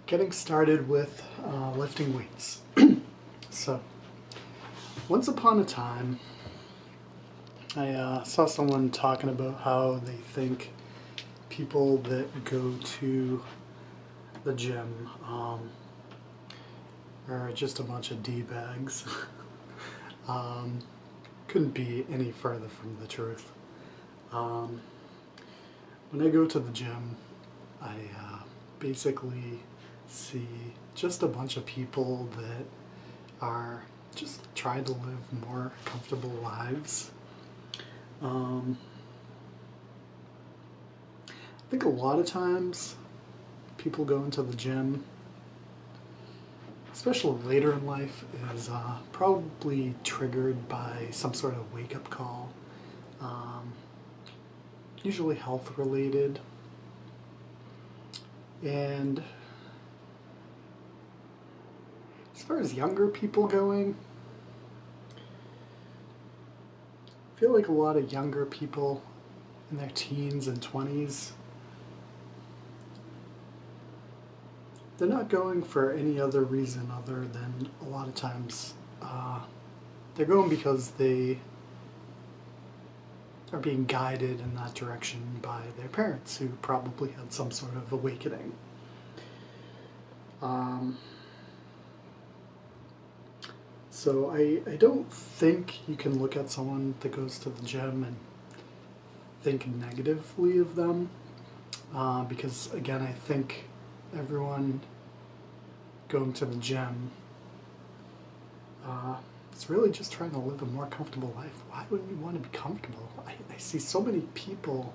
getting started with lifting weights. So, once upon a time, I saw someone talking about how they think people that go to the gym are just a bunch of D-bags. Couldn't be any further from the truth. When I go to the gym, I basically see just a bunch of people that are just trying to live more comfortable lives. I think a lot of times people go into the gym, especially later in life, is probably triggered by some sort of wake-up call, usually health related. And as far as younger people going, I feel like a lot of younger people in their teens and 20s, they're not going for any other reason other than a lot of times they're going because they are being guided in that direction by their parents who probably had some sort of awakening. So I don't think you can look at someone that goes to the gym and think negatively of them, because again, I think everyone going to the gym is really just trying to live a more comfortable life. Why wouldn't you want to be comfortable? I see so many people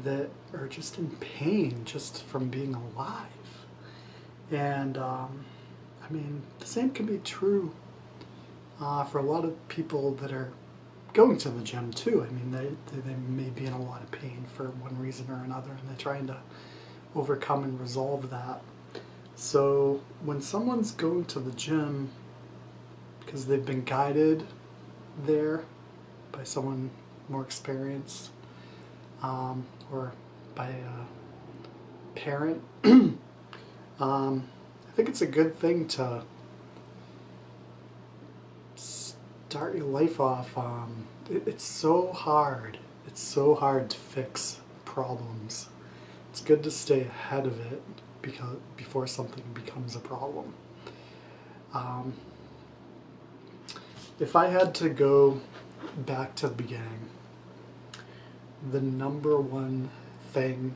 that are just in pain just from being alive. And I mean, the same can be true for a lot of people that are going to the gym too. I mean, they may be in a lot of pain for one reason or another, and they're trying to overcome and resolve that. So when someone's going to the gym because they've been guided there by someone more experienced, or by a parent, I think it's a good thing to start your life off. It's so hard. It's so hard to fix problems. It's good to stay ahead of it before something becomes a problem. If I had to go back to the beginning, the number one thing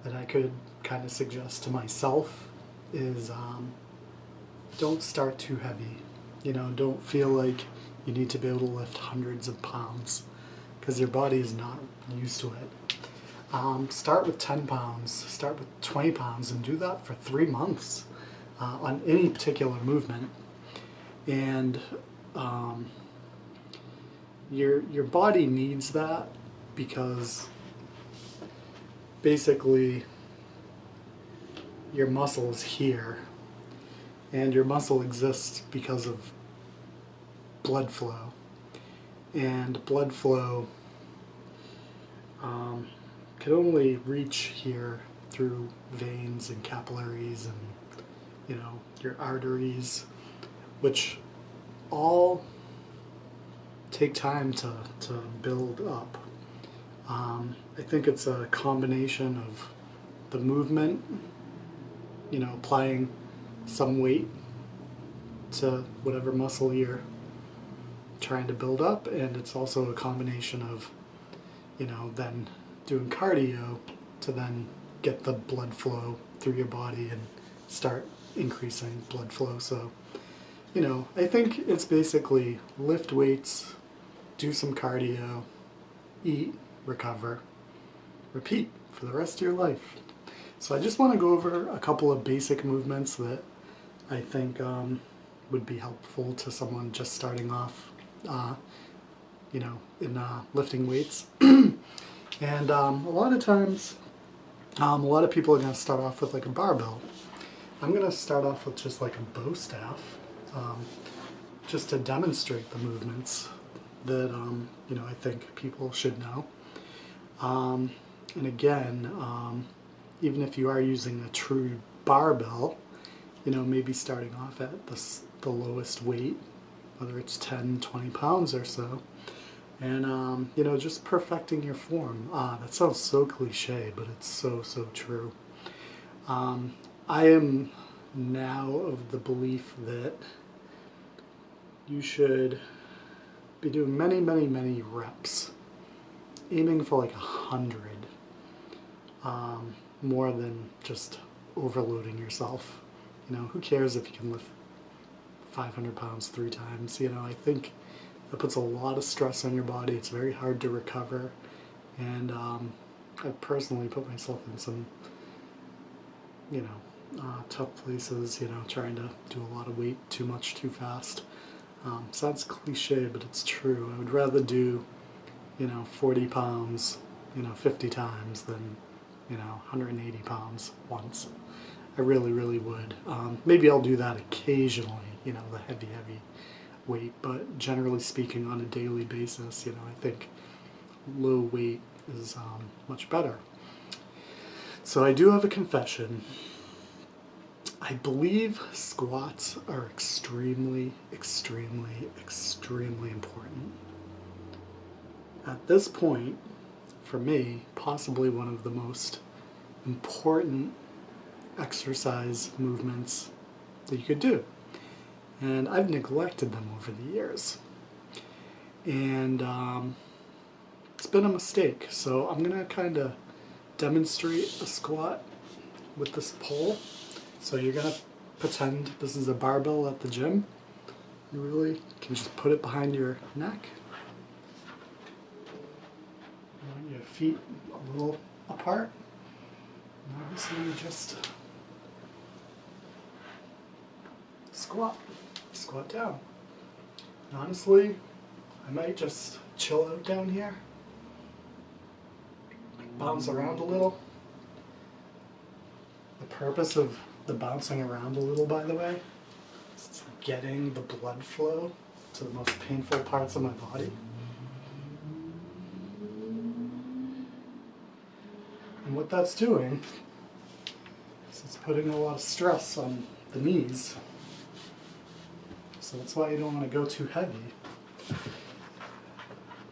that I could kind of suggest to myself is don't start too heavy. You know, don't feel like you need to be able to lift hundreds of pounds because your body is not used to it. Start with 10 pounds, start with 20 pounds, and do that for 3 months on any particular movement. And your body needs that because basically your muscle is here, and your muscle exists because of blood flow. And blood flow can only reach here through veins and capillaries and, you know, your arteries, which all take time to build up. I think it's a combination of the movement, you know, applying some weight to whatever muscle you're trying to build up, and it's also a combination of, you know, then doing cardio to then get the blood flow through your body and start increasing blood flow. So, you know, I think it's basically lift weights, do some cardio, eat, recover, repeat for the rest of your life. So I just want to go over a couple of basic movements that I think would be helpful to someone just starting off, you know, in lifting weights. And a lot of times, a lot of people are going to start off with like a barbell. I'm going to start off with just like a bow staff, just to demonstrate the movements that, you know, I think people should know. And again, even if you are using a true barbell, you know, maybe starting off at the lowest weight, whether it's 10, 20 pounds or so, and you know, just perfecting your form. That sounds so cliche, but it's so, so true. I am now of the belief that you should be doing many, many, many reps, aiming for like 100, more than just overloading yourself. You know, who cares if you can lift 500 pounds 3 times? You know, I think that puts a lot of stress on your body. It's very hard to recover, and I've personally put myself in some, you know, tough places, you know, trying to do a lot of weight too much too fast. Sounds cliche, but it's true. I would rather do, you know, 40 pounds, you know, 50 times than, you know, 180 pounds once. I really, really would. Maybe I'll do that occasionally, you know, the heavy, heavy weight, but generally speaking, on a daily basis, you know, I think low weight is much better. So I do have a confession. I believe squats are extremely, extremely, extremely important. At this point, for me, possibly one of the most important exercise movements that you could do. And I've neglected them over the years. And it's been a mistake. So I'm going to kind of demonstrate a squat with this pole. So you're going to pretend this is a barbell at the gym. You really can just put it behind your neck. You want your feet a little apart. And obviously you just squat down. And honestly, I might just chill out down here, bounce around a little. The purpose of the bouncing around a little, by the way, is getting the blood flow to the most painful parts of my body. And what that's doing is it's putting a lot of stress on the knees. So that's why you don't want to go too heavy.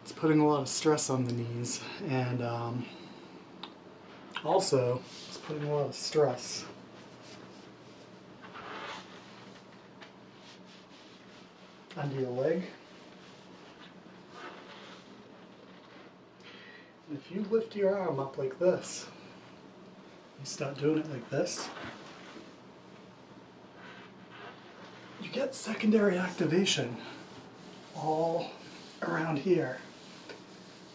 It's putting a lot of stress on the knees, and also it's putting a lot of stress under your leg. And if you lift your arm up like this, you start doing it like this, you get secondary activation all around here.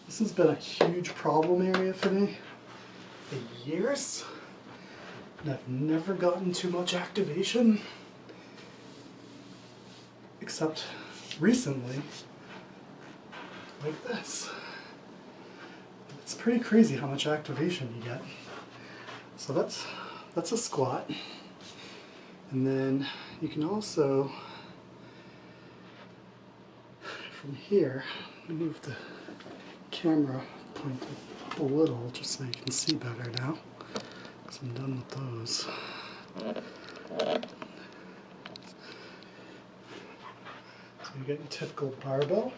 This has been a huge problem area for me for years, and I've never gotten too much activation, except recently, like this. It's pretty crazy how much activation you get. So that's a squat. And then you can also, from here, move the camera point up a little just so you can see better now, because I'm done with those. So you get your typical barbell.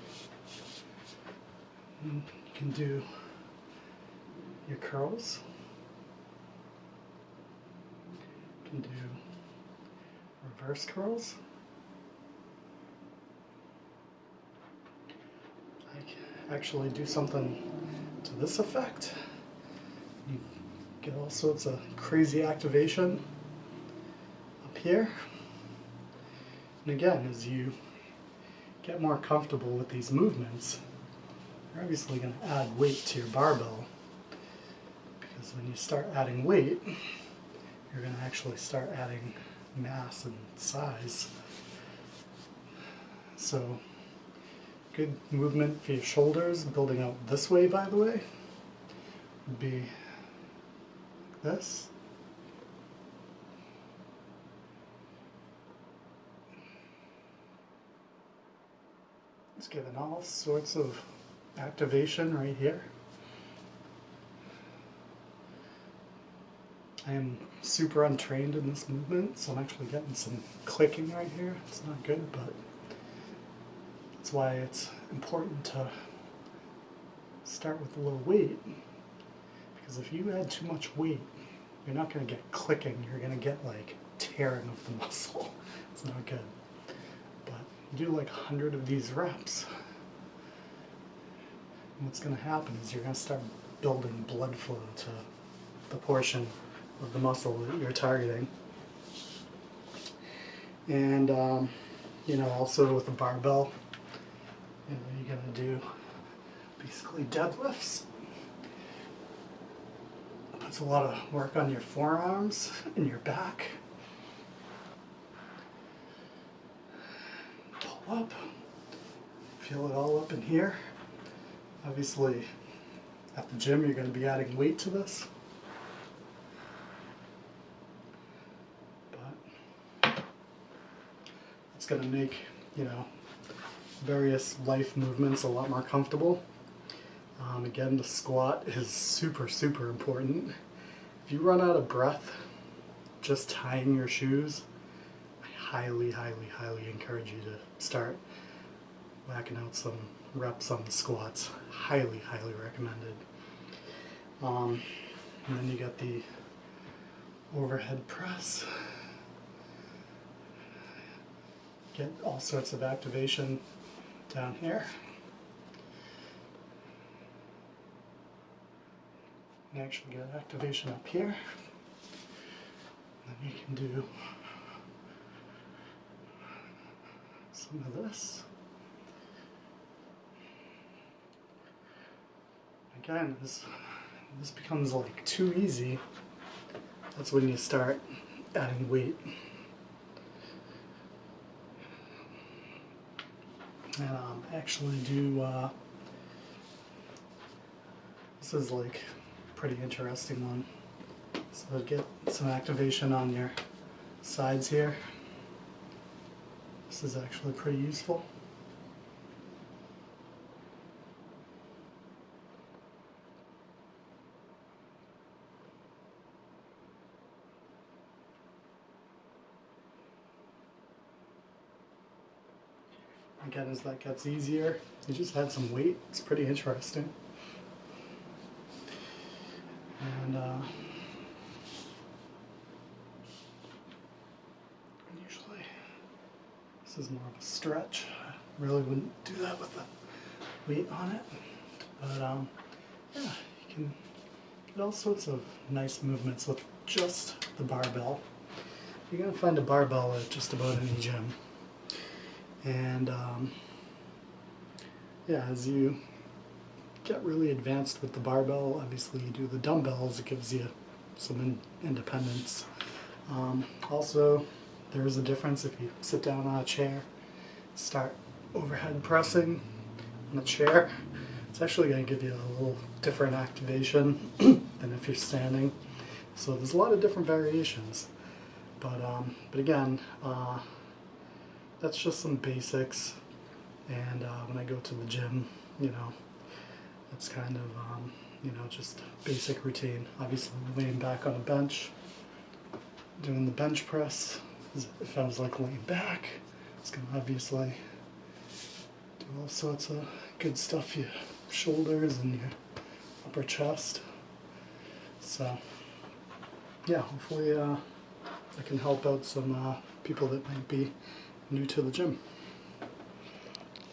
And you can do your curls. You can do reverse curls. I can actually do something to this effect. You get all sorts of crazy activation up here. And again, as you get more comfortable with these movements, you're obviously going to add weight to your barbell, because when you start adding weight, you're going to actually start adding mass and size. So good movement for your shoulders, building out this way, by the way, would be like this. It's giving all sorts of activation right here. I am super untrained in this movement, so I'm actually getting some clicking right here. It's not good, but that's why it's important to start with a little weight, because if you add too much weight, you're not going to get clicking, you're going to get like tearing of the muscle. It's not good. But you do like 100 of these reps, and what's going to happen is you're going to start building blood flow to the portion of the muscle that you're targeting. And you know, also with the barbell, you know, you're going to do basically deadlifts. It puts a lot of work on your forearms and your back. Pull up, feel it all up in here. Obviously, at the gym, you're going to be adding weight to this. But it's going to make, you know, various life movements a lot more comfortable. Again, the squat is super, super important. If you run out of breath just tying your shoes, I highly, highly, highly encourage you to start whacking out some reps on the squats. Highly, highly recommended. And then you got the overhead press. Get all sorts of activation down here. You actually get activation up here. And then you can do some of this. Again, this becomes like too easy. That's when you start adding weight. And I actually do, this is like a pretty interesting one. So get some activation on your sides here. This is actually pretty useful. Again, as that gets easier, you just add some weight. It's pretty interesting. And usually this is more of a stretch. I really wouldn't do that with the weight on it. But yeah, you can get all sorts of nice movements with just the barbell. You're going to find a barbell at just about any gym. And yeah, as you get really advanced with the barbell, obviously you do the dumbbells, it gives you some independence. Also, there is a difference if you sit down on a chair, start overhead pressing on a chair. It's actually going to give you a little different activation than if you're standing. So there's a lot of different variations. But again, that's just some basics, and when I go to the gym, you know, it's kind of, you know, just basic routine. Obviously, laying back on a bench, doing the bench press. If I was like laying back, it's going to obviously do all sorts of good stuff, your shoulders and your upper chest. So, yeah, hopefully I can help out some people that might be new to the gym.